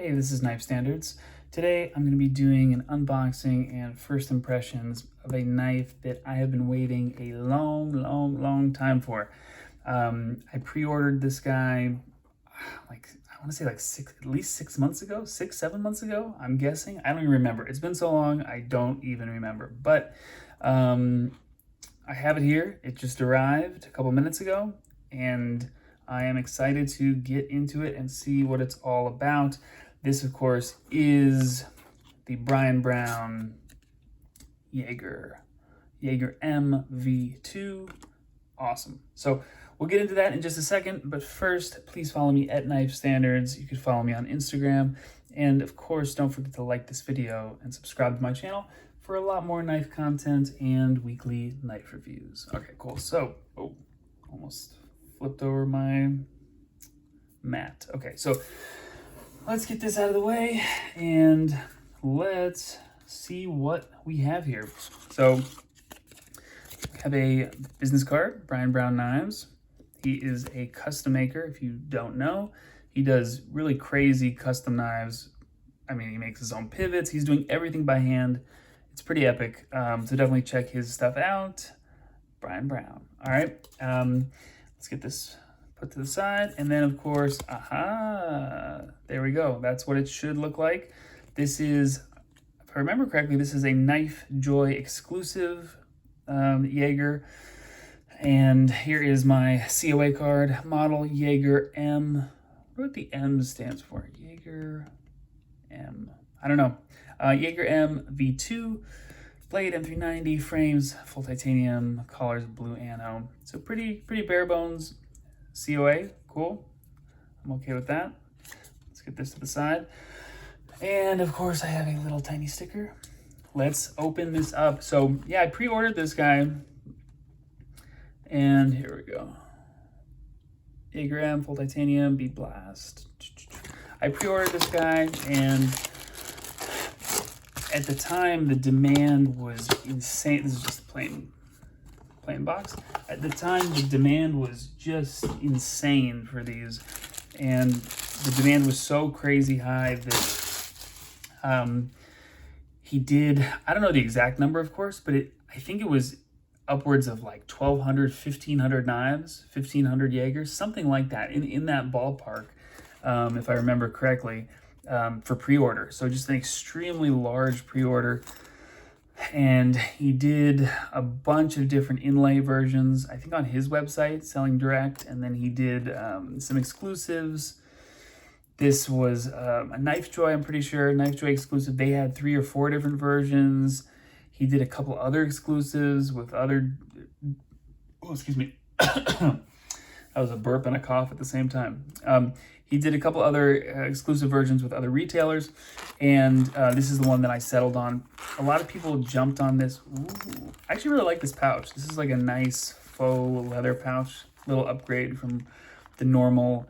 Hey, this is Knife Standards. Today I'm going to be doing an unboxing and first impressions of a knife that I have been waiting a long time for. I pre-ordered this guy I want to say at least 6 months ago, 7 months ago, I'm guessing. I don't even remember. It's been so long, I don't even remember. But I have it here. It just arrived a couple minutes ago, and I am excited to get into it and see what it's all about. This, of course, is the Brian Brown Yeager-M V2. Awesome. So we'll get into that in just a second, but first, please follow me at Knife Standards. You can follow me on Instagram. And of course, don't forget to like this video and subscribe to my channel for a lot more knife content and weekly knife reviews. Okay, cool. So, almost flipped over my mat. Okay, so let's get this out of the way and let's see what we have here. So we have a business card, Brian Brown Knives. He is a custom maker. If you don't know, he does really crazy custom knives. I mean, he makes his own pivots. He's doing everything by hand. It's pretty epic. So definitely check his stuff out. Brian Brown. All right. Let's get this put to the side. And then, of course, there we go. That's what it should look like. This is, if I remember correctly, this is a Knife Joy exclusive Yeager. And here is my COA card, model Yeager-M. What the M stands for? Yeager-M. I don't know. Yeager-M V2, blade M390, frames, full titanium, collars, blue anno. So pretty bare bones COA, cool. I'm okay with that. Let's get this to the side. And of course I have a little tiny sticker. Let's open this up. So yeah, I pre-ordered this guy. And here we go. Yeager-M, full titanium, bead blast. I pre-ordered this guy, and at the time the demand was insane. This is just a plain box. At the time the demand was just insane for these, and the demand was so crazy high that he did, I don't know the exact number, of course, but I think it was upwards of like 1,200, 1,500 knives, 1,500 Yeagers, something like that, in that ballpark, if I remember correctly, for pre-order. So just an extremely large pre-order. And he did a bunch of different inlay versions, I think on his website, selling direct, and then he did some exclusives. This was a Knife Joy, I'm pretty sure, Knife Joy exclusive. They had 3 or 4 different versions. He did a couple other exclusives with other, excuse me. That was a burp and a cough at the same time. He did a couple other exclusive versions with other retailers, and this is the one that I settled on. A lot of people jumped on this. Ooh, I actually really like this pouch. This is like a nice faux leather pouch, little upgrade from the normal,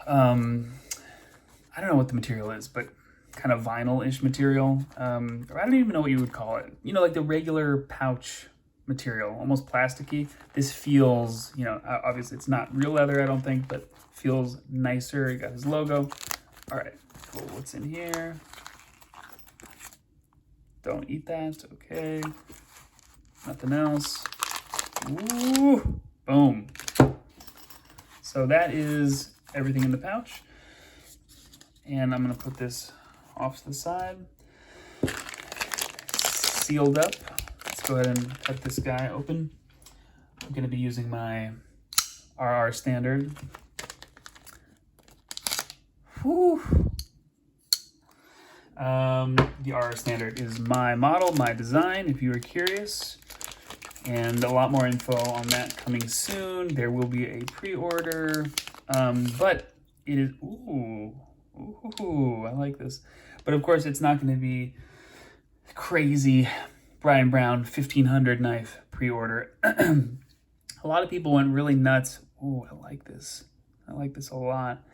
I don't know what the material is, but kind of vinyl-ish material. Or I don't even know what you would call it. You know, like the regular pouch material, almost plasticky. This feels, you know, obviously it's not real leather, I don't think, but feels nicer. It got his logo. All right, cool. What's in here? Don't eat that. Okay. Nothing else. Ooh, boom. So that is everything in the pouch. And I'm gonna put this off to the side. Sealed up. Let's go ahead and cut this guy open. I'm gonna be using my RR standard. Whew. The RR standard is my model, my design, if you are curious. And a lot more info on that coming soon. There will be a pre-order, but it is, ooh, I like this. But of course, it's not going to be crazy Brian Brown 1,500 knife pre-order. A lot of people went really nuts. Ooh, I like this. I like this a lot.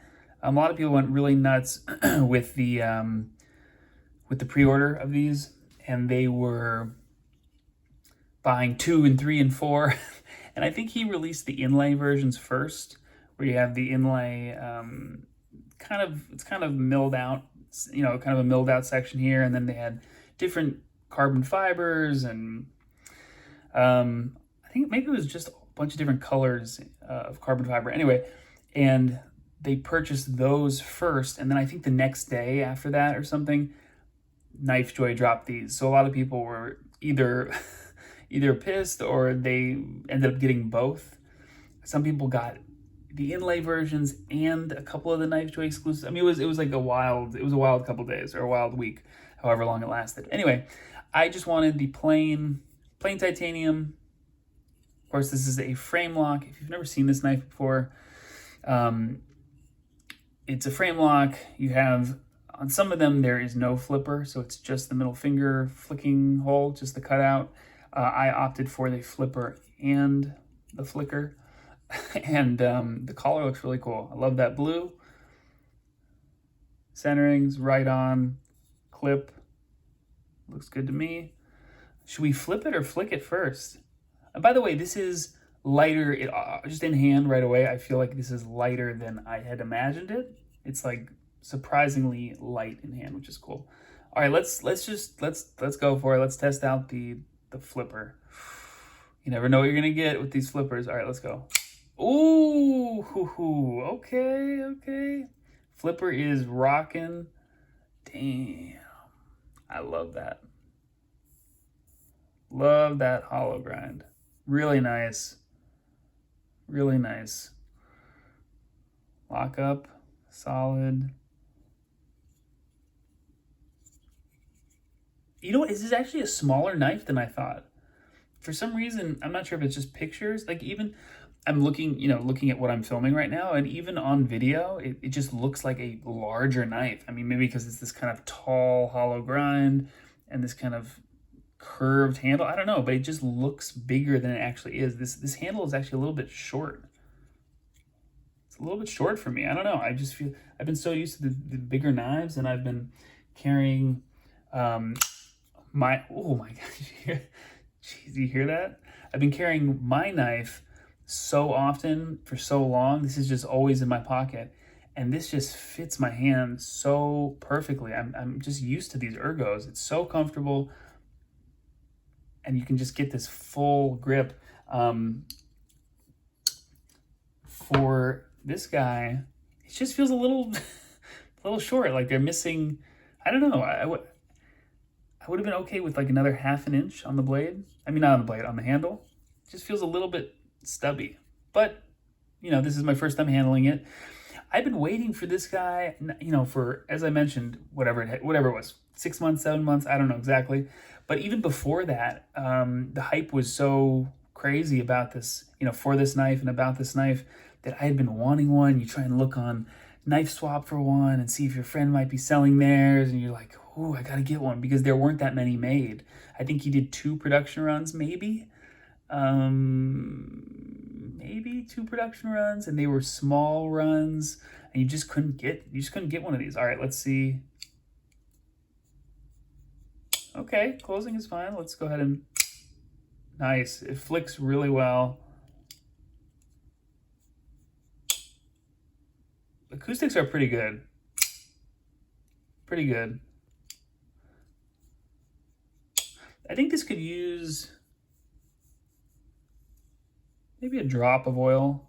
A lot of people went really nuts with the pre-order of these, and they were buying 2 and 3 and 4. And I think he released the inlay versions first, where you have the inlay it's kind of milled out, you know, kind of a milled out section here, and then they had different carbon fibers, and I think maybe it was just a bunch of different colors of carbon fiber. Anyway, and they purchased those first, and then I think the next day after that or something, Knife Joy dropped these. So a lot of people were either either pissed or they ended up getting both. Some people got the inlay versions and a couple of the Knife Joy exclusives. I mean, it was like a wild couple days, or a wild week, however long it lasted. Anyway, I just wanted the plain titanium. Of course, this is a frame lock. If you've never seen this knife before, it's a frame lock. You have, on some of them, there is no flipper, so it's just the middle finger flicking hole, just the cutout. I opted for the flipper and the flicker. And the collar looks really cool. I love that blue. Centering's right on. Clip. Looks good to me. Should we flip it or flick it first? And by the way, this is lighter. Just in hand right away, I feel like this is lighter than I had imagined it. It's like surprisingly light in hand, which is cool. All right, let's go for it. Let's test out the flipper. You never know what you're gonna get with these flippers. All right, let's go. Ooh, okay. Flipper is rocking. Damn, I love that. Love that hollow grind. Really nice. Really nice. Lock up, solid. You know what? This is actually a smaller knife than I thought. For some reason, I'm not sure if it's just pictures. Like, even I'm looking at what I'm filming right now, and even on video, it just looks like a larger knife. I mean, maybe because it's this kind of tall, hollow grind and this kind of curved handle. I don't know, but it just looks bigger than it actually is. This handle is actually a little bit short. It's a little bit short for me. I don't know. I just feel I've been so used to the bigger knives, and I've been carrying oh my gosh, jeez, you hear that? I've been carrying my knife so often for so long. This is just always in my pocket, and this just fits my hand so perfectly. I'm just used to these ergos. It's so comfortable, and you can just get this full grip. For this guy, it just feels a little short. Like they're missing. I don't know. I would have been okay with like another ½ an inch on the blade. I mean, not on the blade, on the handle. It just feels a little bit stubby. But, you know, this is my first time handling it. I've been waiting for this guy, you know, for, as I mentioned, whatever it was, 6 months, 7 months, I don't know exactly. But even before that, the hype was so crazy about this, you know, for this knife and about this knife, that I had been wanting one. You try and look on Knife Swap for one and see if your friend might be selling theirs, and you're like, ooh, I gotta get one, because there weren't that many made. I think he did 2 production runs, maybe 2 production runs, and they were small runs, and you just couldn't get one of these. All right, let's see. Okay, closing is fine. Let's go ahead and, nice. It flicks really well. Acoustics are pretty good. Pretty good. I think this could use maybe a drop of oil.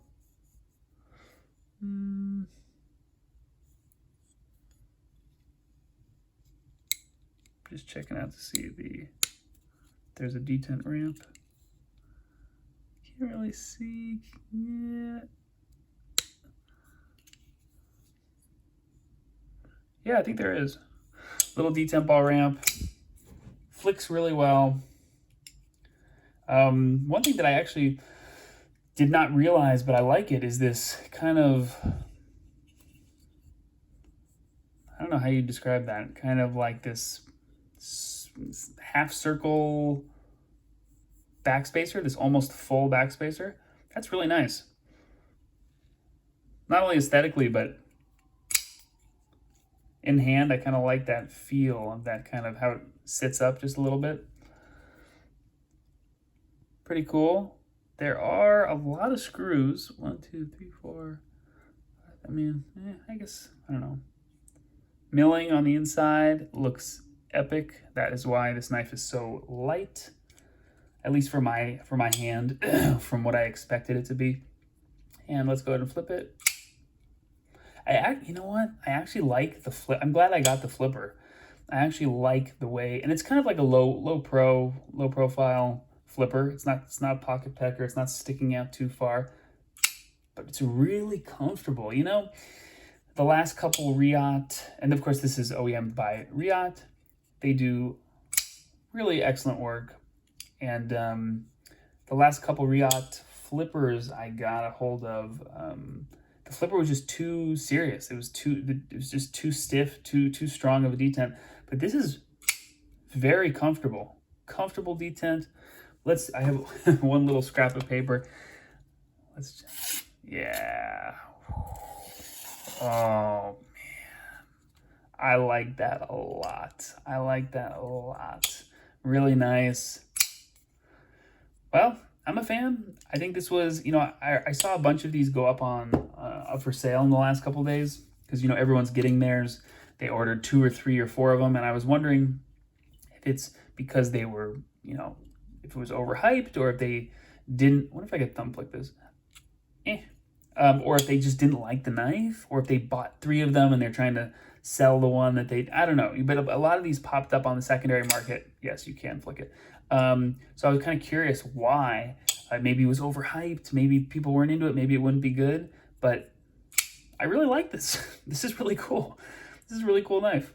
Just checking out to see there's a detent ramp. Can't really see. Yeah, I think there is. Little detent ball ramp. Flicks really well. One thing that I actually did not realize, but I like it, is this kind of, I don't know how you describe that, kind of like this half circle backspacer, this almost full backspacer. That's really nice. Not only aesthetically, but in hand, I kind of like that feel of that kind of how it sits up just a little bit. Pretty cool. There are a lot of screws. 1, 2, 3, 4, 5, I mean, I guess, I don't know. Milling on the inside looks epic. That is why this knife is so light, at least for my hand, from what I expected it to be. And let's go ahead and flip it. You know what? I actually like the flip. I'm glad I got the flipper. I actually like the way, and it's kind of like a low profile flipper. It's not a pocket pecker. It's not sticking out too far, but it's really comfortable. You know, the last couple Riot, and of course this is OEM by Riot. They do really excellent work, and the last couple Riot flippers I got a hold of, the flipper was just too serious. It was just too stiff, too strong of a detent. But this is very comfortable detent. I have one little scrap of paper. Yeah. Oh man, I like that a lot. Really nice. Well, I'm a fan. I think this was, you know, I saw a bunch of these go up up for sale in the last couple of days because, you know, everyone's getting theirs. They ordered 2 or 3 or 4 of them, and I was wondering if it's because they were, you know, if it was overhyped or if they didn't. What if I could thumb flick this? Or if they just didn't like the knife, or if they bought 3 of them and they're trying to sell the one that I don't know. But a lot of these popped up on the secondary market. Yes, you can flick it. So I was kind of curious why. Maybe it was overhyped. Maybe people weren't into it. Maybe it wouldn't be good. But I really like this. This is really cool. This is a really cool knife.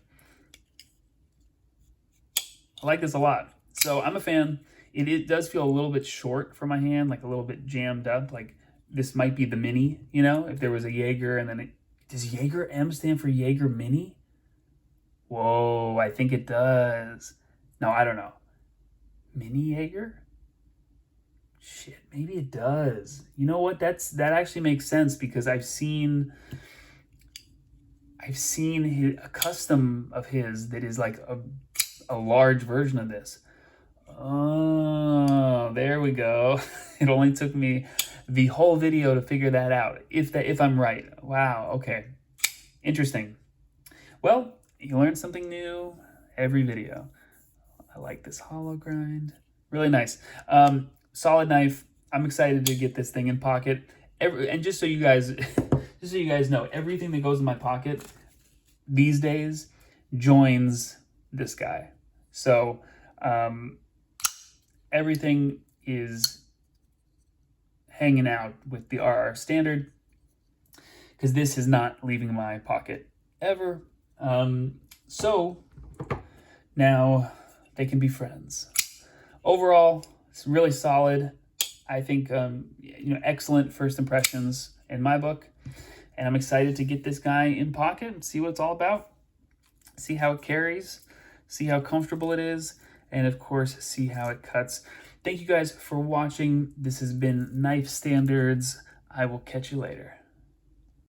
I like this a lot. So I'm a fan. It does feel a little bit short for my hand, like a little bit jammed up. Like this might be the mini, you know, if there was a Yeager and then does Yeager-M stand for Yeager Mini? Whoa, I think it does. No, I don't know. Mini Yeager? Shit, maybe it does. You know what? That actually makes sense because I've seen a custom of his that is like a large version of this. Oh, there we go. It only took me the whole video to figure that out. If I'm right. Wow. Okay. Interesting. Well, you learn something new every video. I like this hollow grind. Really nice. Solid knife. I'm excited to get this thing in pocket. And just so you guys know, everything that goes in my pocket these days joins this guy. So everything is hanging out with the RR standard because this is not leaving my pocket ever. So now they can be friends. Overall, it's really solid. I think, you know, excellent first impressions in my book. And I'm excited to get this guy in pocket and see what it's all about. See how it carries. See how comfortable it is. And of course, see how it cuts. Thank you guys for watching. This has been Knife Standards. I will catch you later.